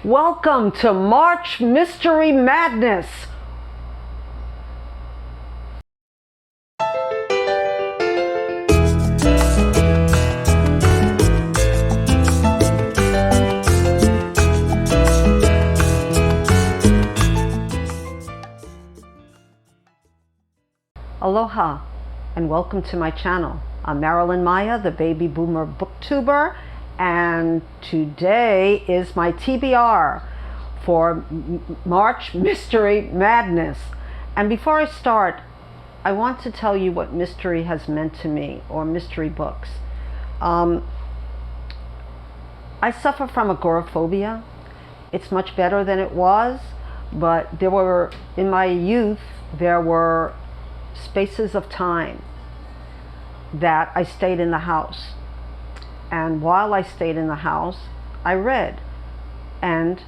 Welcome to March Mystery Madness. Aloha and welcome to my channel. I'm Marilyn Maya, the baby boomer booktuber, and today is my TBR for March Mystery Madness. And before I start, I want to tell you what mystery has meant to me, or mystery books. I suffer from agoraphobia. It's much better than it was, but in my youth, there were spaces of time that I stayed in the house. And while I stayed in the house, I read. And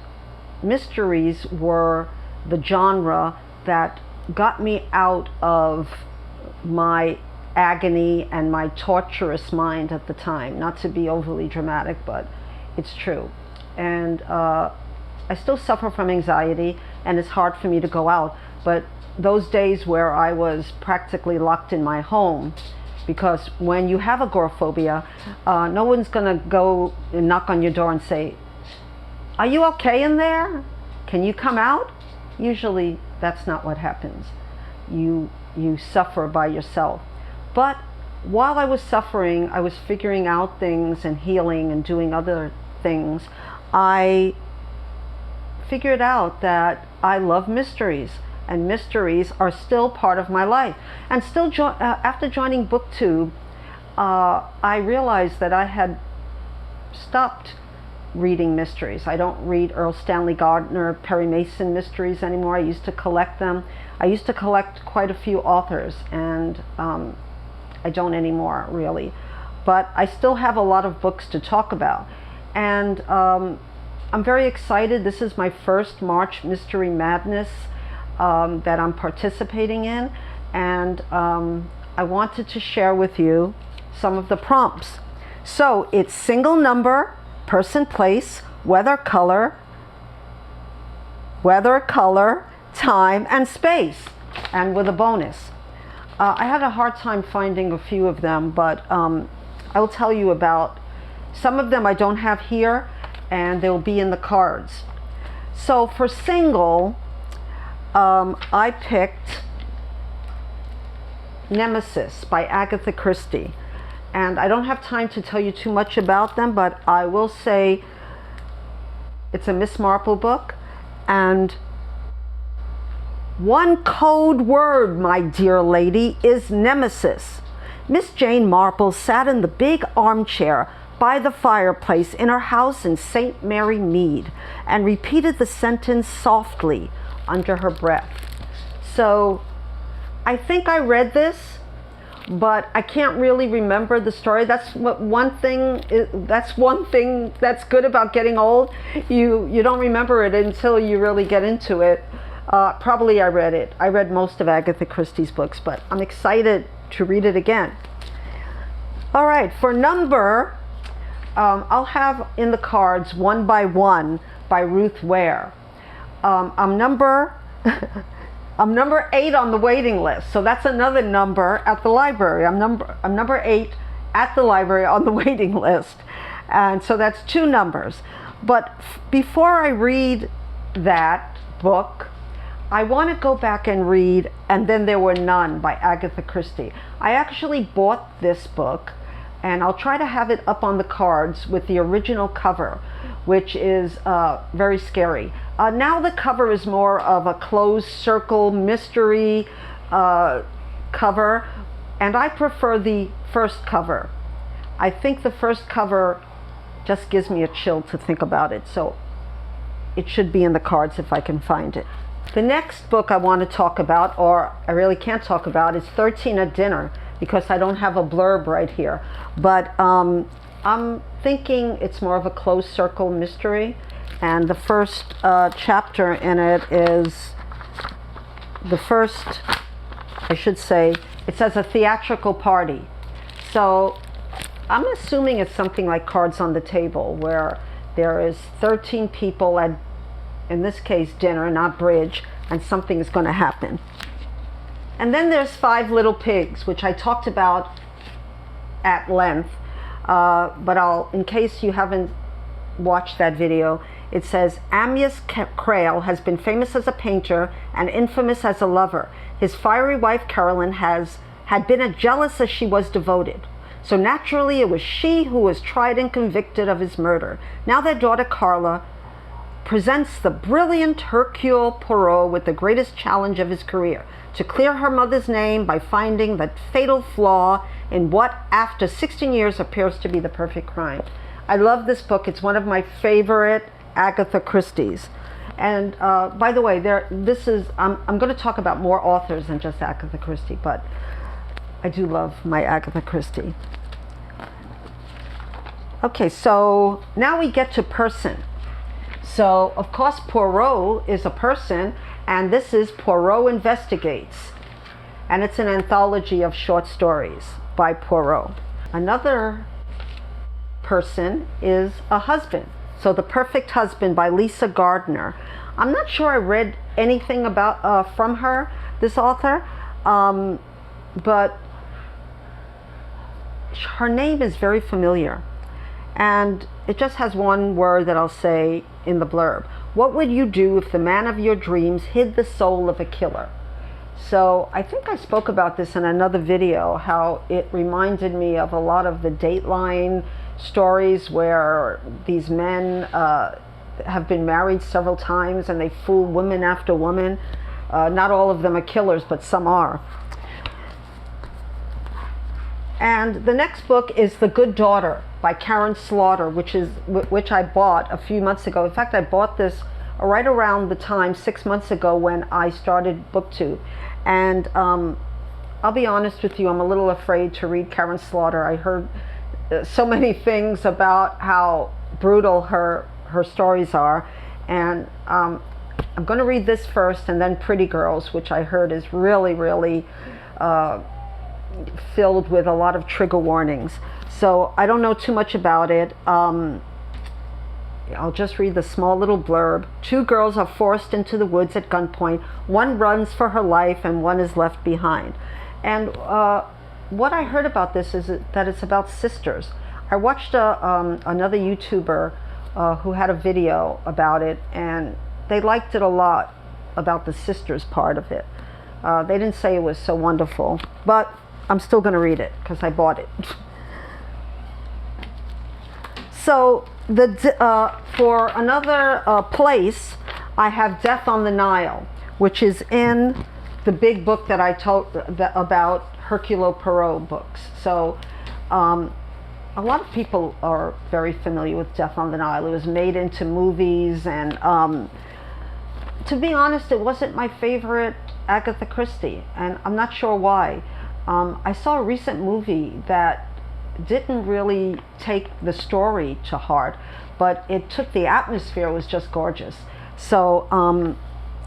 mysteries were the genre that got me out of my agony and my torturous mind at the time. Not to be overly dramatic, but it's true. And I still suffer from anxiety, and it's hard for me to go out. But those days where I was practically locked in my home, because when you have agoraphobia, no one's gonna go and knock on your door and say, "Are you okay in there? Can you come out?" Usually that's not what happens. You suffer by yourself. But while I was suffering, I was figuring out things and healing and doing other things. I figured out that I love mysteries. And mysteries are still part of my life. And still, after joining BookTube, I realized that I had stopped reading mysteries. I don't read Earl Stanley Gardner, Perry Mason mysteries anymore. I used to collect them. I used to collect quite a few authors, and I don't anymore, really. But I still have a lot of books to talk about. And I'm very excited. This is my first March Mystery Madness that I'm participating in, and I wanted to share with you some of the prompts. So it's single number, person, place, weather, color, time, and space, and with a bonus. I had a hard time finding a few of them, but I'll tell you about some of them. I don't have here, and they'll be in the cards. So for single, I picked Nemesis by Agatha Christie. And I don't have time to tell you too much about them, but I will say it's a Miss Marple book. And one code word, my dear lady, is Nemesis. Miss Jane Marple sat in the big armchair by the fireplace in her house in St. Mary Mead and repeated the sentence softly under her breath. So I think I read this, but I can't really remember the story. That's one thing that's good about getting old. You don't remember it until you really get into it. Probably I read it. I read most of Agatha Christie's books, but I'm excited to read it again. All right, for number, I'll have in the cards One by One by Ruth Ware. I'm number 8 on the waiting list, so that's another number at the library. I'm number 8 at the library on the waiting list, and so that's 2 numbers. But before I read that book, I want to go back and read And Then There Were None by Agatha Christie. I actually bought this book, and I'll try to have it up on the cards with the original cover, which is very scary. Now the cover is more of a closed circle mystery cover, and I prefer the first cover. I think the first cover just gives me a chill to think about it, so it should be in the cards if I can find it. The next book I want to talk about, or I really can't talk about, is 13 at Dinner, because I don't have a blurb right here. But I'm thinking it's more of a closed circle mystery, and the first chapter in it is the first, I should say, it says a theatrical party. So I'm assuming it's something like Cards on the Table, where there is 13 people at in this case dinner, not bridge, and something is going to happen. And then there's Five Little Pigs, which I talked about at length, but in case you haven't watched that video, it says, Amyas Crale has been famous as a painter and infamous as a lover. His fiery wife Marilyn had been as jealous as she was devoted. So naturally it was she who was tried and convicted of his murder. Now their daughter Carla presents the brilliant Hercule Poirot with the greatest challenge of his career, to clear her mother's name by finding the fatal flaw in what, after 16 years, appears to be the perfect crime. I love this book. It's one of my favorite Agatha Christie's. And by the way, I'm going to talk about more authors than just Agatha Christie, but I do love my Agatha Christie. Okay, so now we get to person. So, of course, Poirot is a person, and this is Poirot Investigates. And it's an anthology of short stories by Poirot. Another person is a husband. So, The Perfect Husband by Lisa Gardner. I'm not sure I read anything about from her, this author, but her name is very familiar. And it just has one word that I'll say in the blurb. What would you do if the man of your dreams hid the soul of a killer? So I think I spoke about this in another video, how it reminded me of a lot of the Dateline stories where these men have been married several times and they fool woman after woman. Not all of them are killers, but some are. And the next book is The Good Daughter by Karin Slaughter, which I bought a few months ago. In fact, I bought this right around the time 6 months ago when I started BookTube. And I'll be honest with you, I'm a little afraid to read Karin Slaughter. I heard so many things about how brutal her stories are. And I'm going to read this first, and then Pretty Girls, which I heard is really, really filled with a lot of trigger warnings. So I don't know too much about it. I'll just read the small little blurb. Two girls are forced into the woods at gunpoint. One runs for her life and one is left behind. And what I heard about this is that it's about sisters. I watched another YouTuber who had a video about it, and they liked it a lot, about the sisters part of it. They didn't say it was so wonderful, but I'm still going to read it because I bought it. So for another place, I have Death on the Nile, which is in the big book that I told about Hercule Poirot books. So a lot of people are very familiar with Death on the Nile. It was made into movies, and to be honest, it wasn't my favorite Agatha Christie, and I'm not sure why. I saw a recent movie that didn't really take the story to heart, but it took the atmosphere. It was just gorgeous. So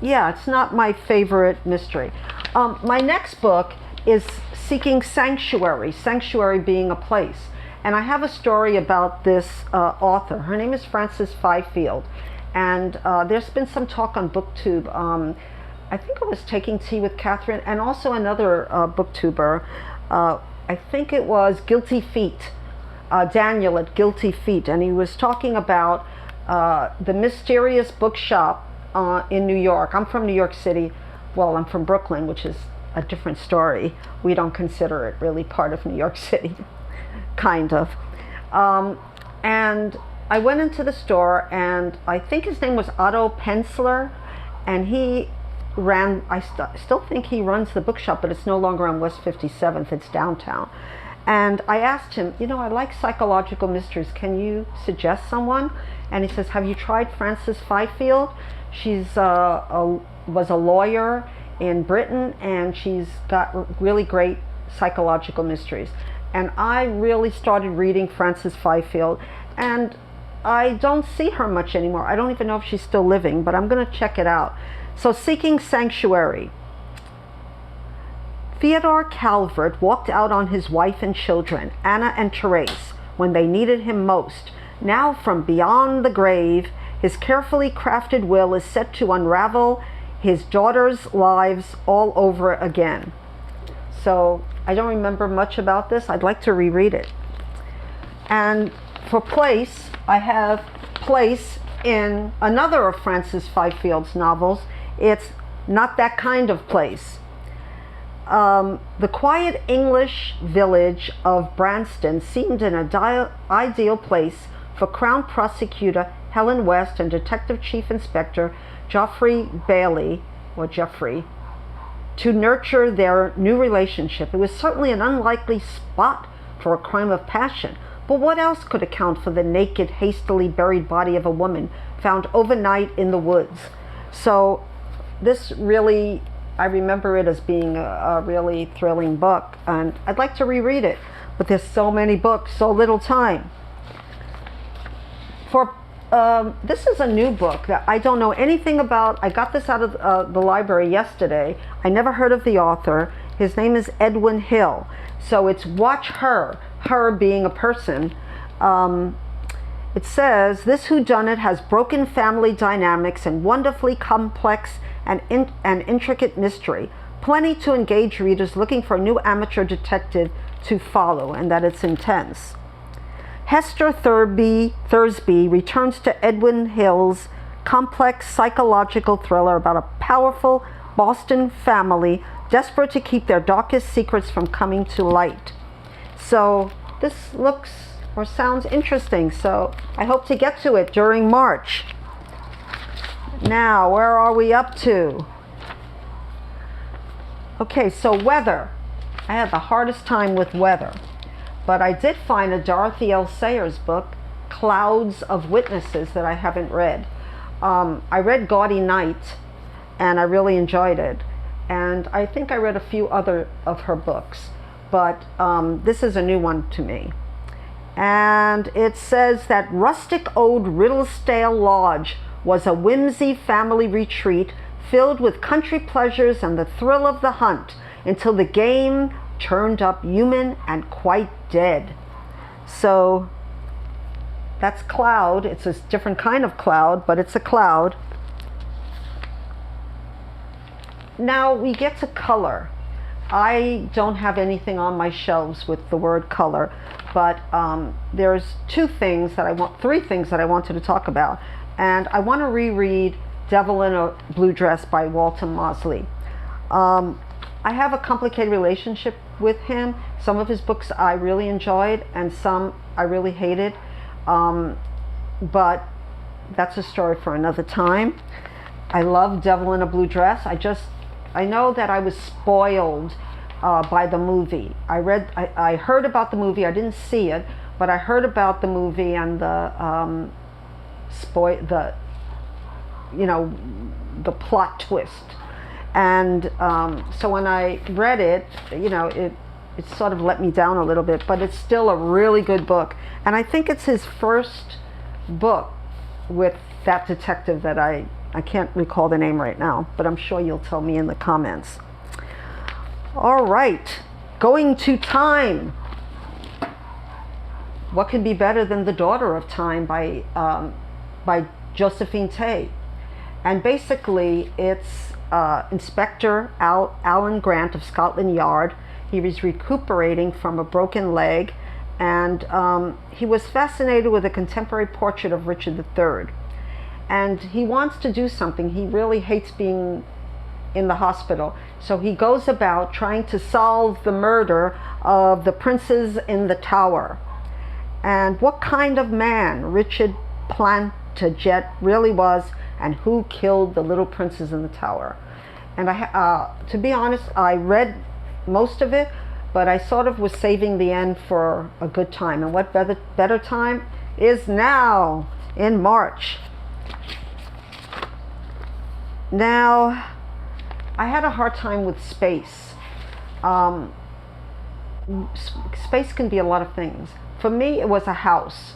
yeah, it's not my favorite mystery. My next book is Seeking Sanctuary, Sanctuary being a place. And I have a story about this author. Her name is Frances Fyfield. And there's been some talk on BookTube. I think it was Taking Tea with Catherine, and also another booktuber. I think it was Guilty Feet, Daniel at Guilty Feet, and he was talking about the mysterious bookshop in New York. I'm from New York City. Well, I'm from Brooklyn, which is a different story. We don't consider it really part of New York City, kind of. And I went into the store, and I think his name was Otto Penzler, and he ran, I still think he runs the bookshop, but it's no longer on West 57th, it's downtown. And I asked him, you know, I like psychological mysteries, can you suggest someone? And he says, have you tried Frances Fyfield? She's was a lawyer in Britain, and she's got really great psychological mysteries. And I really started reading Frances Fyfield, and I don't see her much anymore. I don't even know if she's still living, but I'm going to check it out. So, Seeking Sanctuary. Theodore Calvert walked out on his wife and children, Anna and Therese, when they needed him most. Now, from beyond the grave, His carefully crafted will is set to unravel his daughters' lives all over again. So I don't remember much about this. I'd like to reread it. And for place, I have place in another of Frances Fyfield's novels. It's Not That Kind of Place. The quiet English village of Branston seemed an ideal place for Crown Prosecutor Helen West and Detective Chief Inspector Geoffrey Bailey, or Jeffrey, to nurture their new relationship. It was certainly an unlikely spot for a crime of passion, but what else could account for the naked, hastily buried body of a woman found overnight in the woods? So this really, I remember it as being a really thrilling book, and I'd like to reread it, but there's so many books, so little time. This is a new book that I don't know anything about. I got this out of the library yesterday. I never heard of the author. His name is Edwin Hill. So it's Watch Her, her being a person. It says, this whodunit has broken family dynamics and wonderfully complex and intricate mystery. Plenty to engage readers looking for a new amateur detective to follow, and that it's intense. Hester Thursby returns to Edwin Hill's complex psychological thriller about a powerful Boston family desperate to keep their darkest secrets from coming to light. So this looks or sounds interesting, so I hope to get to it during March. Now, where are we up to? Okay, so weather. I had the hardest time with weather. But I did find a Dorothy L. Sayers book, Clouds of Witnesses, that I haven't read. I read Gaudy Night, and I really enjoyed it. And I think I read a few other of her books, but this is a new one to me. And it says that rustic old Riddlesdale Lodge was a whimsy family retreat filled with country pleasures and the thrill of the hunt until the game turned up human and quite dead. So that's cloud. It's a different kind of cloud, but it's a cloud. Now we get to color. I don't have anything on my shelves with the word color, but there's three things that I wanted to talk about. And I want to reread Devil in a Blue Dress by Walter Mosley. I have a complicated relationship with him. Some of his books I really enjoyed, and some I really hated. But that's a story for another time. I love Devil in a Blue Dress. I know that I was spoiled by the movie. I heard about the movie. I didn't see it, but I heard about the movie and the plot twist. And so when I read it, it sort of let me down a little bit, but it's still a really good book. And I think it's his first book with that detective that I can't recall the name right now, but I'm sure you'll tell me in the comments. All right, Going to Time. What can be better than The Daughter of Time by Josephine Tay? And basically it's Inspector Alan Grant of Scotland Yard. He was recuperating from a broken leg, and he was fascinated with a contemporary portrait of Richard III. And he wants to do something. He really hates being in the hospital. So he goes about trying to solve the murder of the princes in the Tower. And what kind of man Richard Plantagenet really was, and who killed the little princes in the Tower. And to be honest, I read most of it, but I sort of was saving the end for a good time. And what better time is now, in March. Now, I had a hard time with space. Space can be a lot of things. For me, it was a house.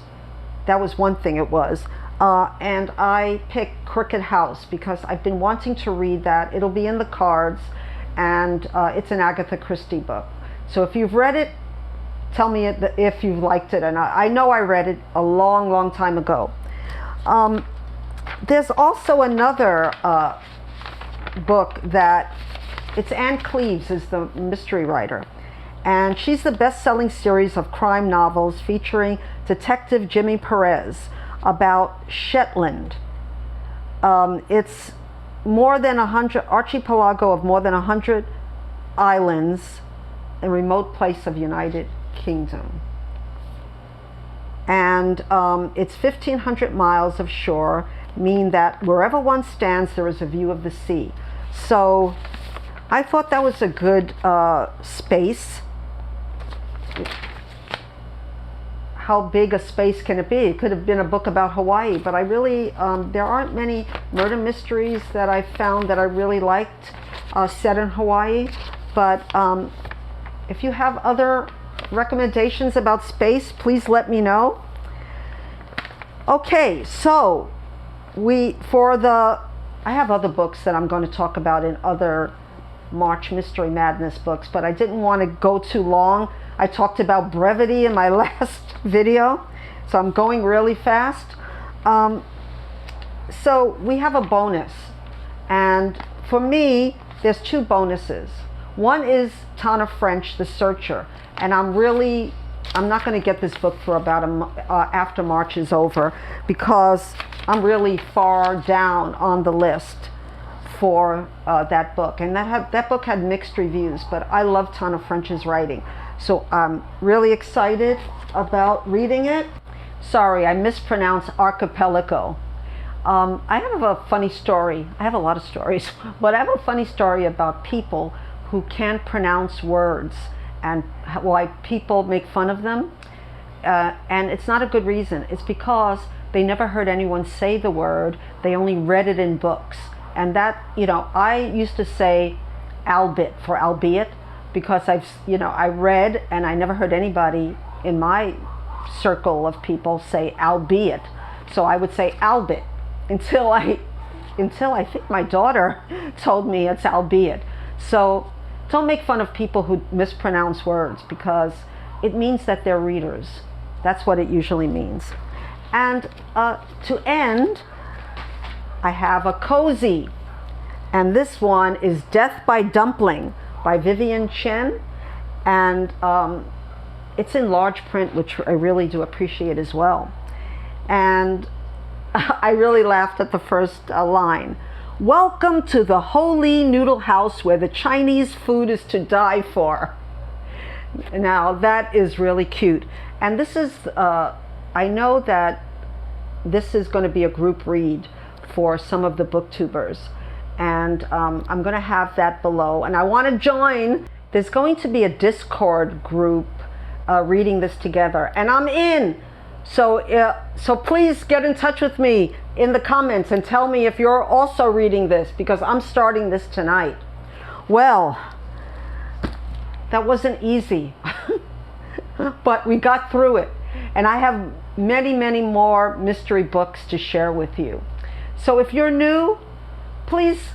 That was one thing it was. And I picked Crooked House because I've been wanting to read that. It'll be in the cards, and it's an Agatha Christie book. So if you've read it, tell me if you've liked it. And I know I read it a long, long time ago. There's also another book that, it's Anne Cleves is the mystery writer. And she's the best-selling series of crime novels featuring Detective Jimmy Perez about Shetland. It's more than 100, archipelago of more than 100 islands, a remote place of United Kingdom. And it's 1,500 miles of shore, meaning that wherever one stands, there is a view of the sea. So I thought that was a good space. How big a space can it be? It could have been a book about Hawaii, but I really, there aren't many murder mysteries that I found that I really liked set in Hawaii. But if you have other recommendations about space, please let me know. Okay, so I have other books that I'm going to talk about in other March Mystery Madness books, but I didn't want to go too long. I talked about brevity in my last video, so I'm going really fast. So we have a bonus, and for me, there's two bonuses. One is Tana French, The Searcher, and I'm not going to get this book for about after March is over, because I'm really far down on the list for that book, and that book had mixed reviews, but I love Tana French's writing, so I'm really excited about reading it. Sorry, I mispronounced archipelago. I have a funny story. I have a lot of stories, but I have a funny story about people who can't pronounce words and why people make fun of them. And it's not a good reason. It's because they never heard anyone say the word. They only read it in books. And that, I used to say albeit for albeit, because I read and I never heard anybody in my circle of people say albeit. So I would say albeit until I think my daughter told me it's albeit. So don't make fun of people who mispronounce words, because it means that they're readers. That's what it usually means. And to end, I have a cozy, and this one is Death by Dumpling by Vivian Chen, and it's in large print, which I really do appreciate as well. And I really laughed at the first line. Welcome to the holy noodle house where the Chinese food is to die for. Now that is really cute. And this is, I know that this is going to be a group read for some of the booktubers. And I'm going to have that below. And I want to join. There's going to be a Discord group reading this together. And I'm in. So please get in touch with me in the comments and tell me if you're also reading this, because I'm starting this tonight. Well, that wasn't easy, but we got through it. And I have many, many more mystery books to share with you. So if you're new, please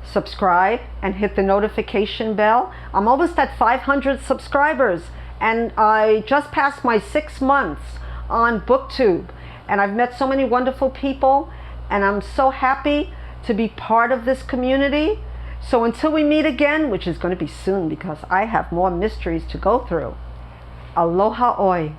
subscribe and hit the notification bell. I'm almost at 500 subscribers, and I just passed my 6 months on BookTube, and I've met so many wonderful people, and I'm so happy to be part of this community. So until we meet again, which is going to be soon because I have more mysteries to go through, aloha oi.